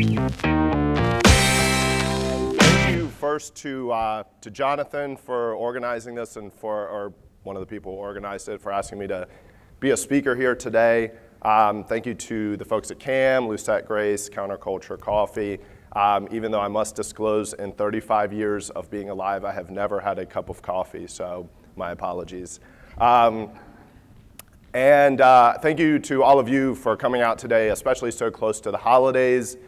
Thank you first to Jonathan for organizing this and or one of the people who organized it, for asking me to be a speaker here today. Thank you to the folks at CAM, Lucette Grace, Counterculture Coffee. Even though I must disclose, in 35 years of being alive, I have never had a cup of coffee, so my apologies. And thank you to all of you for coming out today, especially so close to the holidays.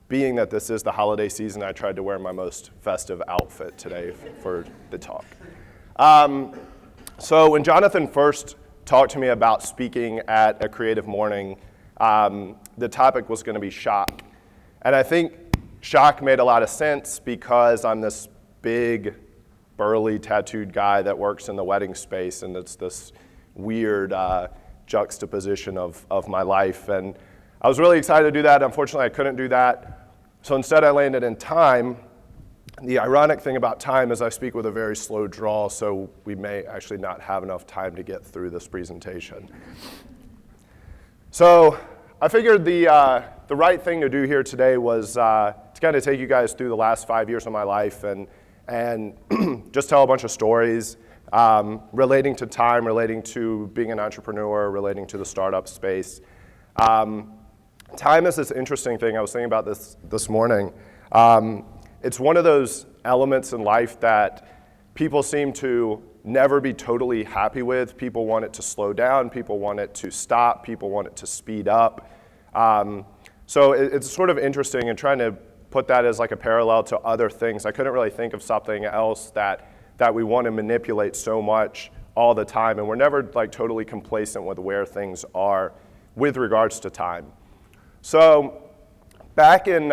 Being that this is the holiday season, I tried to wear my most festive outfit today for the talk. So when Jonathan first talked to me about speaking at a Creative Morning, the topic was going to be shock. And I think shock made a lot of sense because I'm this big, burly, tattooed guy that works in the wedding space, and it's this weird juxtaposition of my life. And I was really excited to do that. Unfortunately, I couldn't do that. So instead, I landed in time. The ironic thing about time is I speak with a very slow drawl, so we may actually not have enough time to get through this presentation. So I figured the right thing to do here today was to kind of take you guys through the last 5 years of my life and just tell a bunch of stories relating to time, relating to being an entrepreneur, relating to the startup space. Time is this interesting thing. I was thinking about this morning. It's one of those elements in life that people seem to never be totally happy with. People want it to slow down. People want it to stop. People want it to speed up. So it's sort of interesting, and trying to put that as like a parallel to other things. I couldn't really think of something else that we want to manipulate so much all the time, and we're never like totally complacent with where things are with regards to time. So back in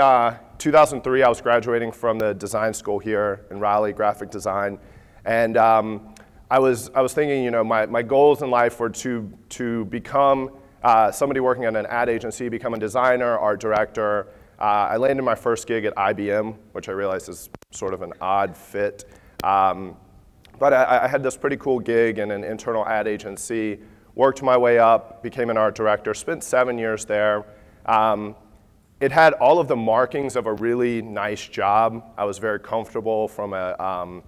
2003, I was graduating from the design school here in Raleigh, graphic design, and I was thinking, you know, my goals in life were to become somebody working at an ad agency, become a designer, art director. I landed my first gig at IBM, which I realize is sort of an odd fit, but I had this pretty cool gig in an internal ad agency, worked my way up, became an art director, spent 7 years there. It had all of the markings of a really nice job. I was very comfortable from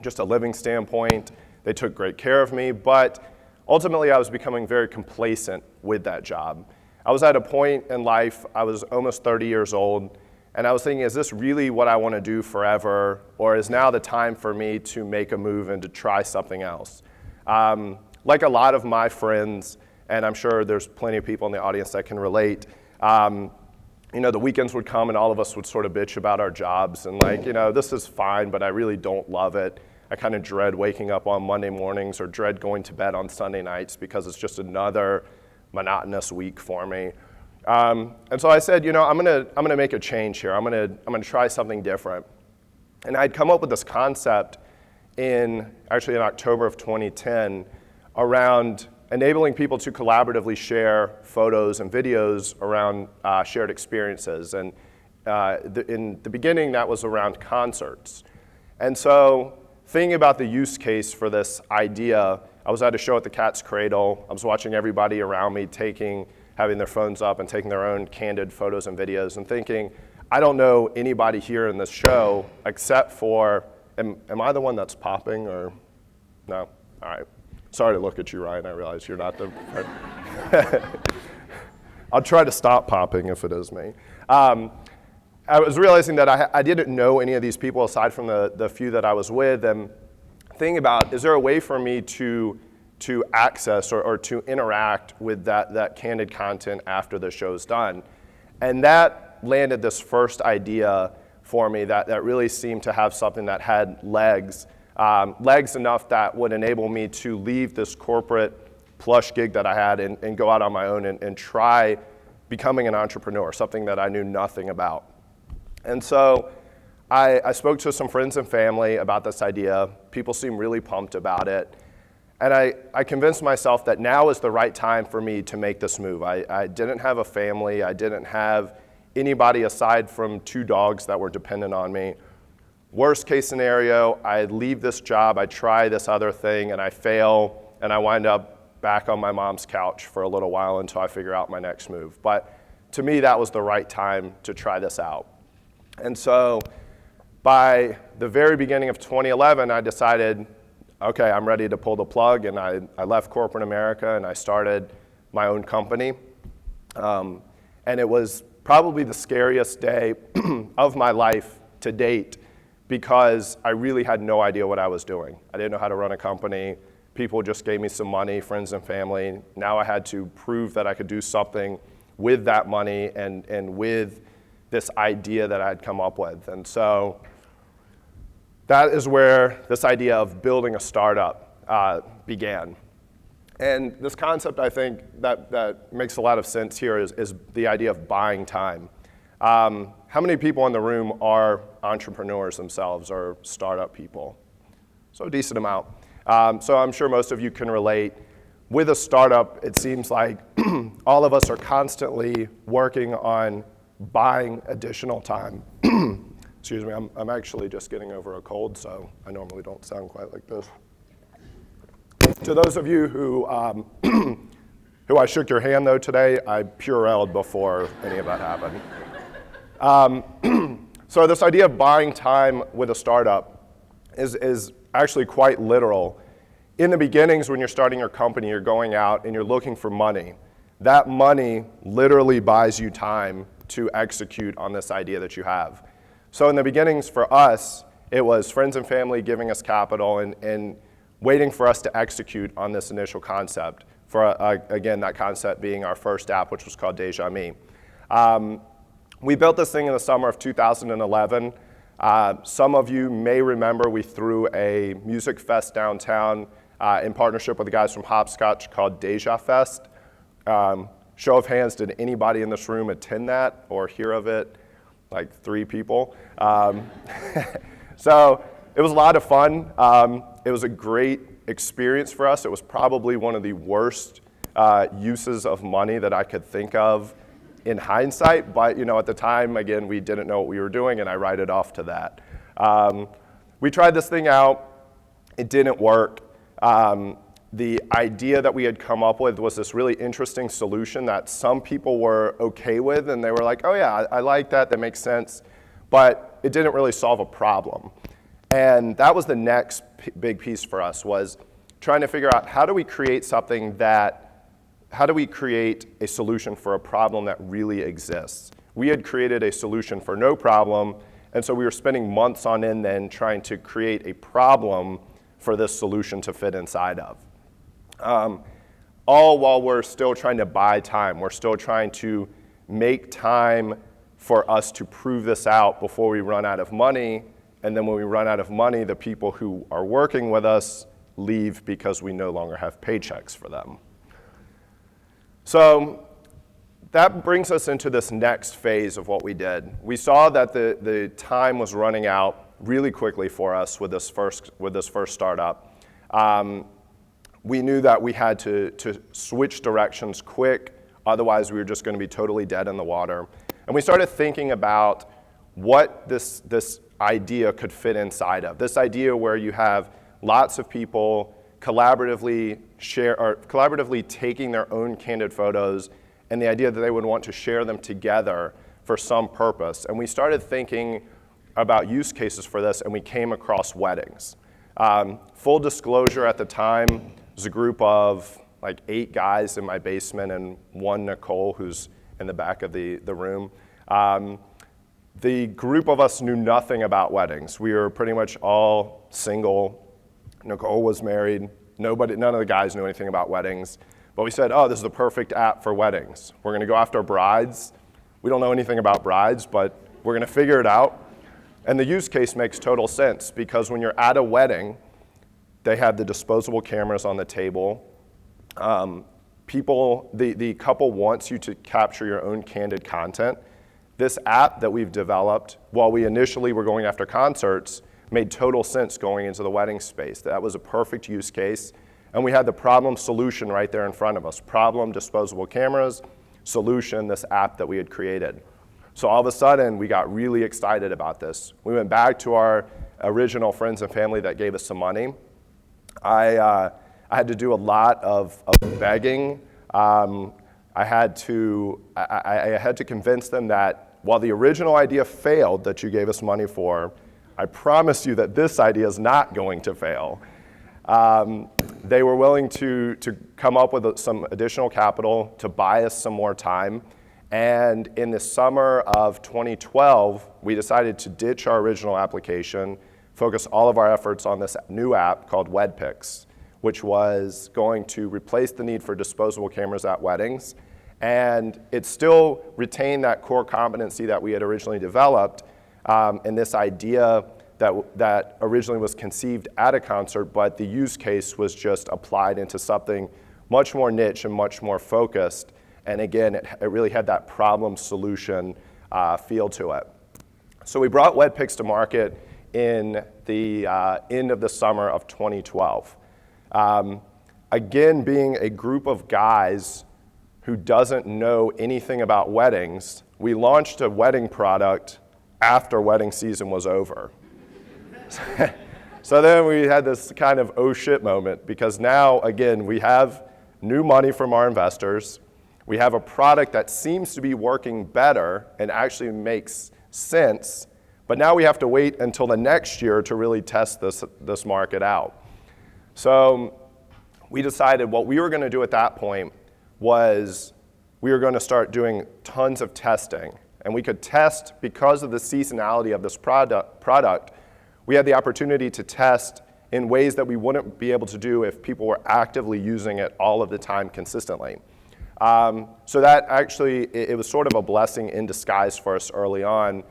just a living standpoint. They took great care of me, but ultimately I was becoming very complacent with that job. I was at a point in life, I was almost 30 years old, and I was thinking, is this really what I want to do forever, or is now the time for me to make a move and to try something else? Like a lot of my friends, and I'm sure there's plenty of people in the audience that can relate, you know, the weekends would come and all of us would sort of bitch about our jobs and like, you know, this is fine, but I really don't love it. I kind of dread waking up on Monday mornings or dread going to bed on Sunday nights because it's just another monotonous week for me. And so I said, you know, I'm gonna make a change here. I'm gonna try something different. And I'd come up with this concept in October of 2010 around enabling people to collaboratively share photos and videos around shared experiences. And in the beginning, that was around concerts. And so thinking about the use case for this idea, I was at a show at the Cat's Cradle. I was watching everybody around me having their phones up and taking their own candid photos and videos and thinking, I don't know anybody here in this show except for, am I the one that's popping or no? All right. Sorry to look at you, Ryan. I realize you're not the... I'll try to stop popping if it is me. I was realizing that I didn't know any of these people aside from the few that I was with, and thinking about, is there a way for me to access or to interact with that candid content after the show's done? And that landed this first idea for me that really seemed to have something that had legs enough that would enable me to leave this corporate plush gig that I had and go out on my own and try becoming an entrepreneur, something that I knew nothing about. And so I spoke to some friends and family about this idea. People seemed really pumped about it. And I convinced myself that now is the right time for me to make this move. I didn't have a family. I didn't have anybody aside from 2 dogs that were dependent on me. Worst case scenario, I leave this job, I try this other thing, and I fail, and I wind up back on my mom's couch for a little while until I figure out my next move. But to me, that was the right time to try this out. And so by the very beginning of 2011, I decided, okay, I'm ready to pull the plug, and I left corporate America and I started my own company. And it was probably the scariest day of my life to date because I really had no idea what I was doing. I didn't know how to run a company. People just gave me some money, friends and family. Now I had to prove that I could do something with that money and with this idea that I had come up with. And so that is where this idea of building a startup began. And this concept, I think, that makes a lot of sense here is the idea of buying time. How many people in the room are entrepreneurs themselves or startup people? So a decent amount. So I'm sure most of you can relate. With a startup, it seems like all of us are constantly working on buying additional time. Excuse me, I'm actually just getting over a cold, so I normally don't sound quite like this. To those of you who I shook your hand though today, I Purelled before any of that happened. So this idea of buying time with a startup is actually quite literal. In the beginnings, when you're starting your company, you're going out and you're looking for money. That money literally buys you time to execute on this idea that you have. So in the beginnings for us, it was friends and family giving us capital and waiting for us to execute on this initial concept. For, again, that concept being our first app, which was called Deja Me. We built this thing in the summer of 2011. Some of you may remember we threw a music fest downtown in partnership with the guys from Hopscotch called Deja Fest. Show of hands, did anybody in this room attend that or hear of it? Like 3 people. So it was a lot of fun. It was a great experience for us. It was probably one of the worst uses of money that I could think of in hindsight, but at the time, again, we didn't know what we were doing, and I write it off to that. We tried this thing out. It didn't work. The idea that we had come up with was this really interesting solution that some people were okay with, and they were like, oh yeah, I like that, that makes sense, but it didn't really solve a problem. And that was the next big piece for us, was trying to figure out how do we create a solution for a problem that really exists. We had created a solution for no problem, and so we were spending months on end then trying to create a problem for this solution to fit inside of. All while we're still trying to buy time. We're still trying to make time for us to prove this out before we run out of money, and then when we run out of money, the people who are working with us leave because we no longer have paychecks for them. So that brings us into this next phase of what we did. We saw that the time was running out really quickly for us with this first startup. We knew that we had to switch directions quick, otherwise we were just going to be totally dead in the water. And we started thinking about what this idea could fit inside of. This idea where you have lots of people collaboratively taking their own candid photos, and the idea that they would want to share them together for some purpose. And we started thinking about use cases for this, and we came across weddings. Full disclosure, at the time, was a group of like 8 guys in my basement and 1 Nicole who's in the back of the room. The group of us knew nothing about weddings. We were pretty much all single. Nicole was married. None of the guys knew anything about weddings. But we said, oh, this is the perfect app for weddings. We're going to go after brides. We don't know anything about brides, but we're going to figure it out. And the use case makes total sense because when you're at a wedding, they have the disposable cameras on the table. The couple wants you to capture your own candid content. This app that we've developed, while we initially were going after concerts, made total sense going into the wedding space. That was a perfect use case. And we had the problem solution right there in front of us. Problem, disposable cameras, solution, this app that we had created. So all of a sudden, we got really excited about this. We went back to our original friends and family that gave us some money. I had to do a lot of begging. I had to convince them that while the original idea failed that you gave us money for, I promise you that this idea is not going to fail. They were willing to come up with some additional capital to buy us some more time. And in the summer of 2012, we decided to ditch our original application, focus all of our efforts on this new app called WedPix, which was going to replace the need for disposable cameras at weddings. And it still retained that core competency that we had originally developed, and this idea that originally was conceived at a concert, but the use case was just applied into something much more niche and much more focused. And again, it really had that problem solution feel to it. So we brought WedPix to market in the end of the summer of 2012. Again, being a group of guys who doesn't know anything about weddings, we launched a wedding product after wedding season was over. So then we had this kind of oh shit moment, because now, again, we have new money from our investors. We have a product that seems to be working better and actually makes sense, but now we have to wait until the next year to really test this market out. So we decided what we were going to do at that point was we were going to start doing tons of testing. And we could test, because of the seasonality of this product, we had the opportunity to test in ways that we wouldn't be able to do if people were actively using it all of the time consistently. So that actually, it was sort of a blessing in disguise for us early on,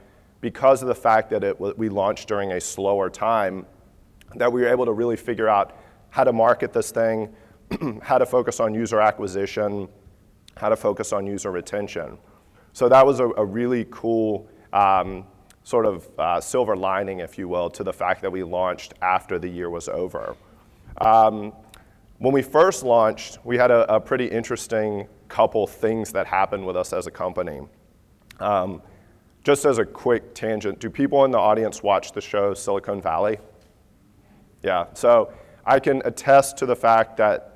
because of the fact that we launched during a slower time, that we were able to really figure out how to market this thing, how to focus on user acquisition, how to focus on user retention. So that was a really cool sort of silver lining, if you will, to the fact that we launched after the year was over. When we first launched, we had a pretty interesting couple things that happened with us as a company. Just as a quick tangent, do people in the audience watch the show Silicon Valley? Yeah, so I can attest to the fact that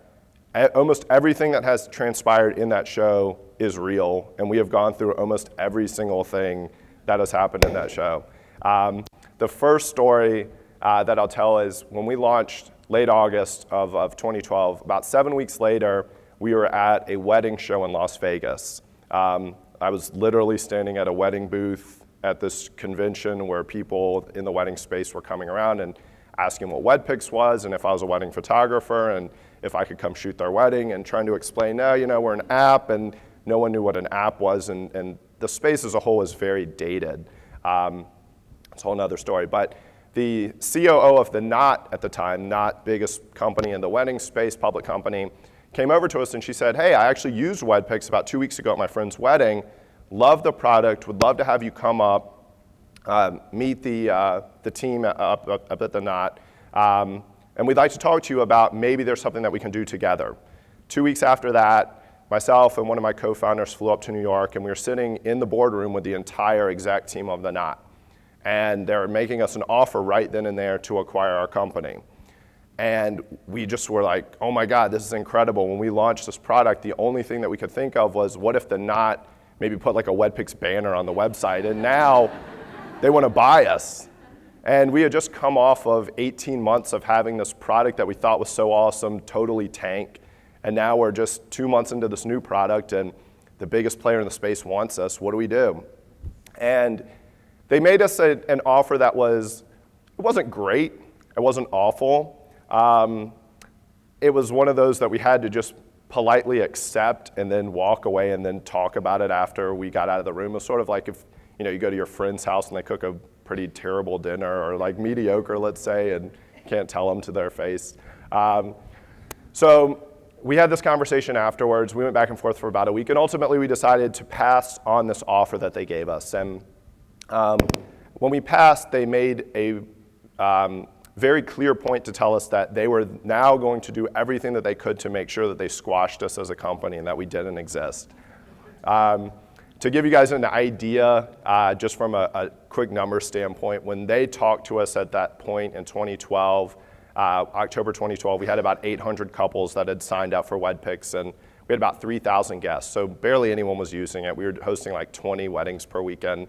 almost everything that has transpired in that show is real, and we have gone through almost every single thing that has happened in that show. The first story that I'll tell is when we launched late August of 2012, about 7 weeks later, we were at a wedding show in Las Vegas. I was literally standing at a wedding booth at this convention where people in the wedding space were coming around and asking what WedPix was, and if I was a wedding photographer, and if I could come shoot their wedding, and trying to explain, no, we're an app, and no one knew what an app was, and the space as a whole is very dated. It's a whole nother story. But the COO of the Knot at the time, Knot, biggest company in the wedding space, public company, came over to us and she said, hey, I actually used WedPix about 2 weeks ago at my friend's wedding, love the product, would love to have you come up, meet the team up at the Knot, and we'd like to talk to you about maybe there's something that we can do together. 2 weeks after that, myself and one of my co-founders flew up to New York, and we were sitting in the boardroom with the entire exec team of the Knot. And they were making us an offer right then and there to acquire our company. And we just were like, oh my God, this is incredible. When we launched this product, the only thing that we could think of was, what if the Knot maybe put like a WedPix banner on the website, and now they want to buy us. And we had just come off of 18 months of having this product that we thought was so awesome, totally tank. And now we're just 2 months into this new product, and the biggest player in the space wants us. What do we do? And they made us an offer that it wasn't great, it wasn't awful. It was one of those that we had to just politely accept and then walk away and then talk about it after we got out of the room. It was sort of like if you go to your friend's house and they cook a pretty terrible dinner, or like mediocre, let's say, and can't tell them to their face. So we had this conversation afterwards. We went back and forth for about a week, and ultimately we decided to pass on this offer that they gave us. And when we passed, they made a very clear point to tell us that they were now going to do everything that they could to make sure that they squashed us as a company and that we didn't exist. To give you guys an idea, just from a quick number standpoint, when they talked to us at that point in 2012, October 2012, we had about 800 couples that had signed up for WedPix, and we had about 3,000 guests, so barely anyone was using it. We were hosting like 20 weddings per weekend.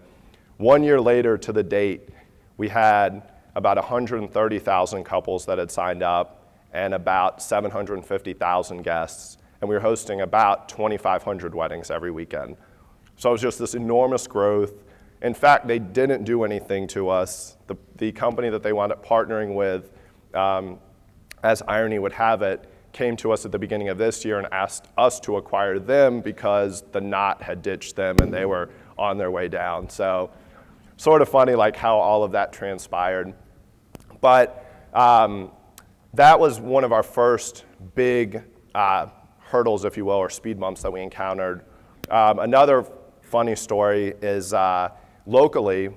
1 year later to the date, we had about 130,000 couples that had signed up and about 750,000 guests, and we were hosting about 2,500 weddings every weekend. So it was just this enormous growth. In fact, they didn't do anything to us. The company that they wound up partnering with, as irony would have it, came to us at the beginning of this year and asked us to acquire them because the Knot had ditched them and they were on their way down. So sort of funny like how all of that transpired. But that was one of our first big hurdles, if you will, or speed bumps that we encountered. Another funny story is locally,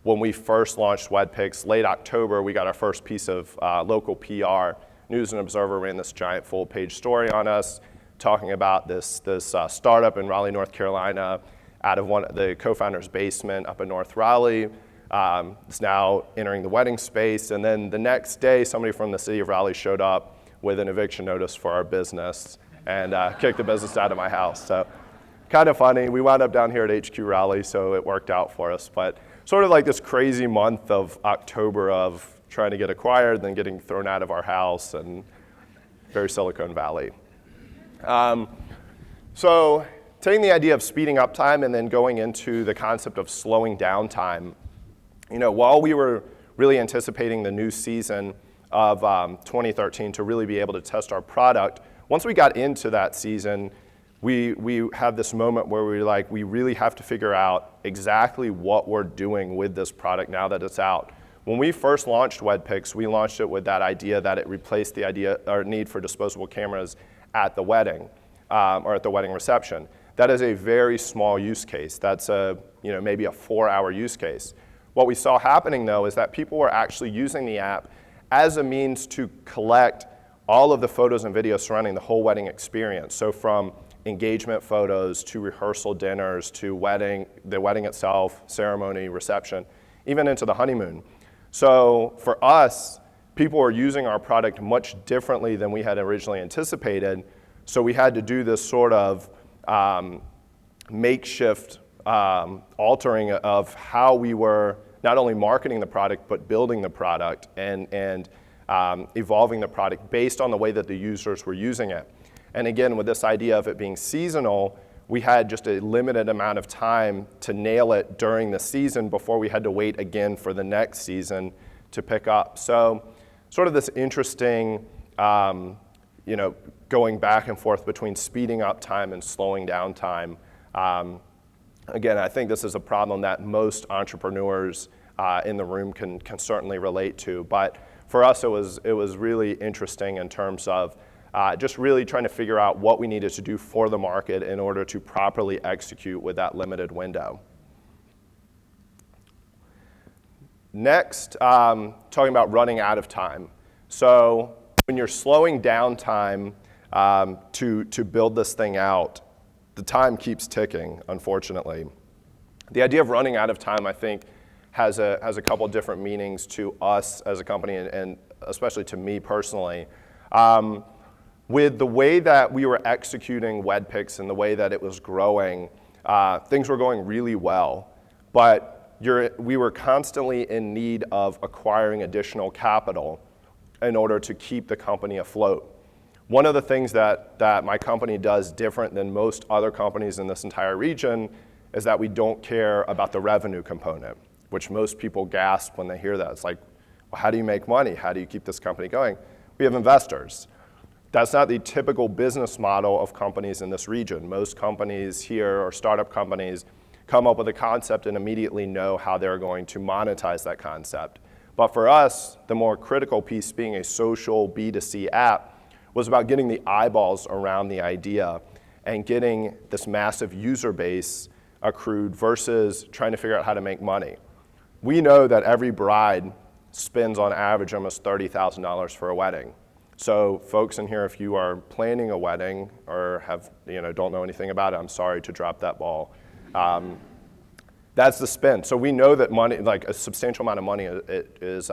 when we first launched WedPix, late October, we got our first piece of local PR. News and Observer ran this giant full-page story on us talking about this startup in Raleigh, North Carolina, out of the co-founder's basement up in North Raleigh. It's now entering the wedding space. And then the next day, somebody from the city of Raleigh showed up with an eviction notice for our business and kicked the business out of my house. So kind of funny. We wound up down here at HQ Raleigh, so it worked out for us. But sort of like this crazy month of October of trying to get acquired, then getting thrown out of our house, and very Silicon Valley. So taking the idea of speeding up time and then going into the concept of slowing down time, while we were really anticipating the new season of 2013 to really be able to test our product, once we got into that season, we had this moment where we were like, we really have to figure out exactly what we're doing with this product now that it's out. When we first launched WedPix, we launched it with that idea that it replaced the idea or need for disposable cameras at the wedding or at the wedding reception. That is a very small use case. That's maybe a 4-hour use case. What we saw happening though is that people were actually using the app as a means to collect all of the photos and videos surrounding the whole wedding experience. So from engagement photos to rehearsal dinners to the wedding itself, ceremony, reception, even into the honeymoon. So for us, people were using our product much differently than we had originally anticipated. So we had to do this sort of makeshift altering of how we were not only marketing the product, but building the product and evolving the product based on the way that the users were using it. And again, with this idea of it being seasonal, we had just a limited amount of time to nail it during the season before we had to wait again for the next season to pick up. So sort of this interesting, going back and forth between speeding up time and slowing down time. Again, I think this is a problem that most entrepreneurs in the room can certainly relate to. But for us, it was really interesting in terms of just really trying to figure out what we needed to do for the market in order to properly execute with that limited window. Next, talking about running out of time. So when you're slowing down time to build this thing out, the time keeps ticking, unfortunately. The idea of running out of time, I think, has a couple different meanings to us as a company and especially to me personally. With the way that we were executing WedPix and the way that it was growing, things were going really well. But we were constantly in need of acquiring additional capital in order to keep the company afloat. One of the things that my company does different than most other companies in this entire region is that we don't care about the revenue component, which most people gasp when they hear that. It's like, well, how do you make money? How do you keep this company going? We have investors. That's not the typical business model of companies in this region. Most companies here, or startup companies, come up with a concept and immediately know how they're going to monetize that concept. But for us, the more critical piece being a social B2C app was about getting the eyeballs around the idea and getting this massive user base accrued versus trying to figure out how to make money. We know that every bride spends on average almost $30,000 for a wedding. So folks in here, if you are planning a wedding or don't know anything about it, I'm sorry to drop that ball. That's the spend. So we know that money, like a substantial amount of money is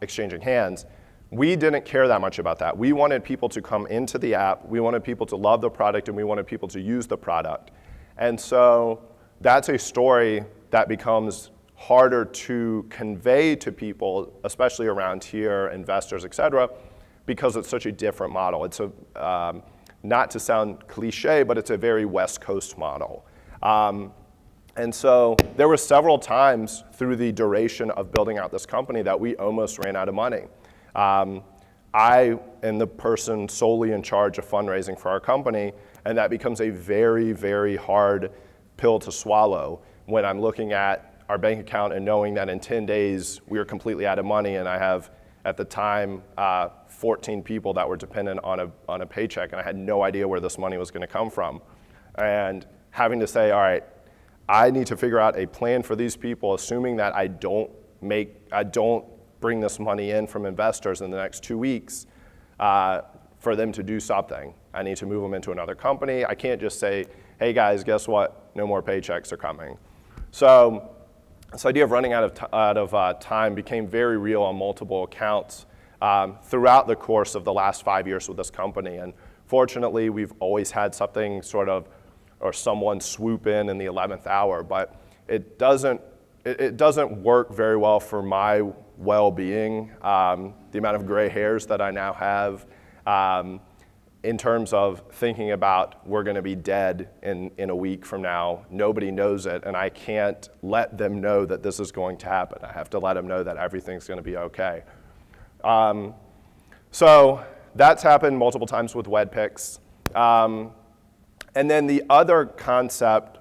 exchanging hands. We didn't care that much about that. We wanted people to come into the app, we wanted people to love the product, and we wanted people to use the product. And so that's a story that becomes harder to convey to people, especially around here, investors, et cetera, because it's such a different model. It's not to sound cliche, but it's a very West Coast model. And so there were several times through the duration of building out this company that we almost ran out of money. I am the person solely in charge of fundraising for our company, and that becomes a very, very hard pill to swallow when I'm looking at our bank account and knowing that in 10 days we are completely out of money, and I have, at the time, 14 people that were dependent on a paycheck, and I had no idea where this money was going to come from. And having to say, all right, I need to figure out a plan for these people, assuming that I don't bring this money in from investors in the next 2 weeks for them to do something. I need to move them into another company. I can't just say, hey guys, guess what? No more paychecks are coming. So this idea of running out of time became very real on multiple accounts throughout the course of the last 5 years with this company. And fortunately, we've always had something or someone swoop in the 11th hour, but it doesn't work very well for my well-being, the amount of gray hairs that I now have, in terms of thinking about we're going to be dead in a week from now. Nobody knows it, and I can't let them know that this is going to happen. I have to let them know that everything's going to be okay. So that's happened multiple times with WedPix. And then the other concept,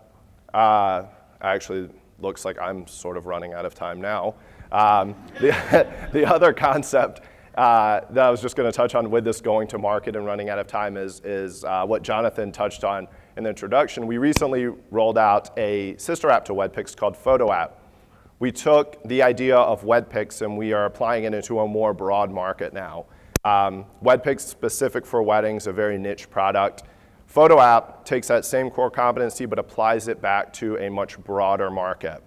actually looks like I'm sort of running out of time now. The other concept that I was just going to touch on with this going to market and running out of time is what Jonathan touched on in the introduction. We recently rolled out a sister app to WedPix called Photo App. We took the idea of WedPix and we are applying it into a more broad market now. WedPix specific for weddings, a very niche product. Photo App takes that same core competency but applies it back to a much broader market.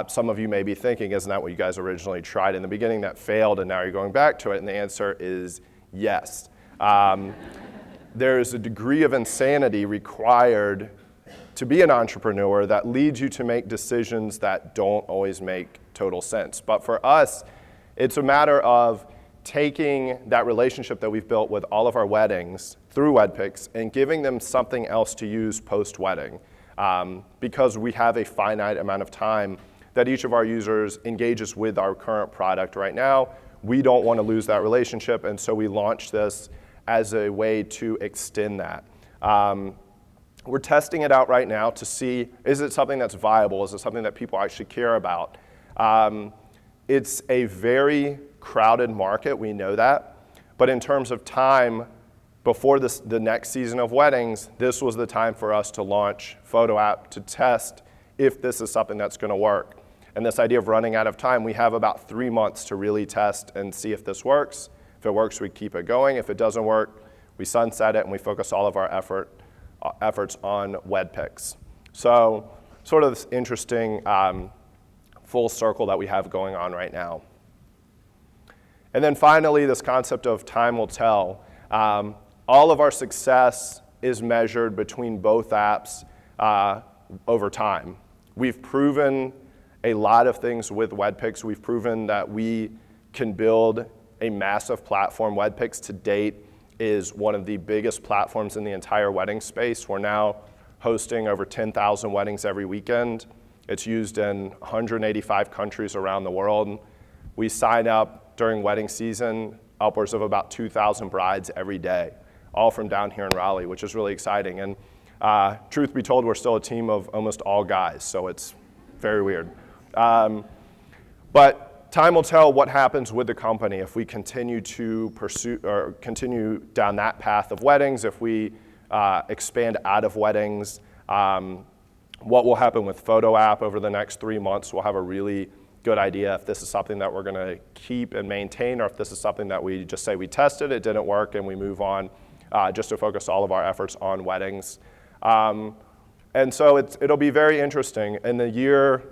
Some of you may be thinking, isn't that what you guys originally tried in the beginning that failed and now you're going back to it? And the answer is yes. There's a degree of insanity required to be an entrepreneur that leads you to make decisions that don't always make total sense. But for us, it's a matter of taking that relationship that we've built with all of our weddings through WedPix and giving them something else to use post-wedding. Because we have a finite amount of time that each of our users engages with our current product right now, we don't want to lose that relationship, and so we launched this as a way to extend that. We're testing it out right now to see, is it something that's viable? Is it something that people actually care about? It's a very crowded market, we know that, but in terms of time, before the next season of weddings, this was the time for us to launch Photo App to test if this is something that's going to work. And this idea of running out of time, we have about 3 months to really test and see if this works. If it works, we keep it going. If it doesn't work, we sunset it and we focus all of our efforts on WedPix. So sort of this interesting full circle that we have going on right now. And then finally, this concept of time will tell. All of our success is measured between both apps over time. We've proven a lot of things with WedPix. We've proven that we can build a massive platform. WedPix to date is one of the biggest platforms in the entire wedding space. We're now hosting over 10,000 weddings every weekend. It's used in 185 countries around the world. We sign up during wedding season upwards of about 2,000 brides every day, all from down here in Raleigh, which is really exciting. And truth be told, we're still a team of almost all guys, so it's very weird. But time will tell what happens with the company if we continue to pursue or continue down that path of weddings, if we expand out of weddings. What will happen with Photo App over the next 3 months, we'll have a really good idea if this is something that we're going to keep and maintain, or if this is something that we just say we tested, it didn't work, and we move on just to focus all of our efforts on weddings. And so it'll be very interesting. In the year,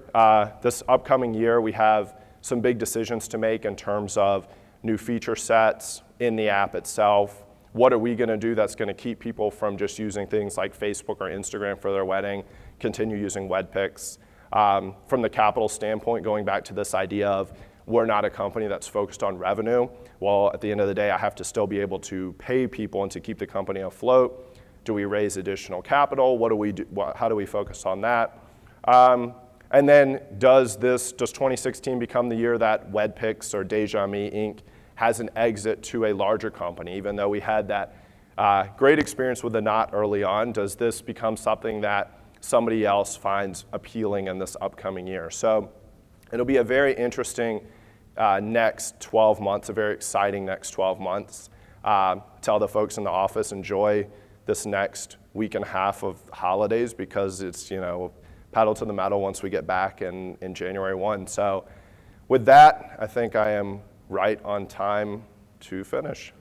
this upcoming year, we have some big decisions to make in terms of new feature sets in the app itself. What are we going to do that's going to keep people from just using things like Facebook or Instagram for their wedding, continue using WedPix? From the capital standpoint, going back to this idea of we're not a company that's focused on revenue. Well, at the end of the day, I have to still be able to pay people and to keep the company afloat. Do we raise additional capital? What do we do? How do we focus on that? And then does 2016 become the year that WedPix or Deja Me Inc. has an exit to a larger company? Even though we had that great experience with the Knot early on, does this become something that somebody else finds appealing in this upcoming year? So it'll be a very interesting next 12 months, a very exciting next 12 months. Tell the folks in the office, enjoy this next week and a half of holidays, because it's, pedal to the metal once we get back in January 1. So with that, I think I am right on time to finish.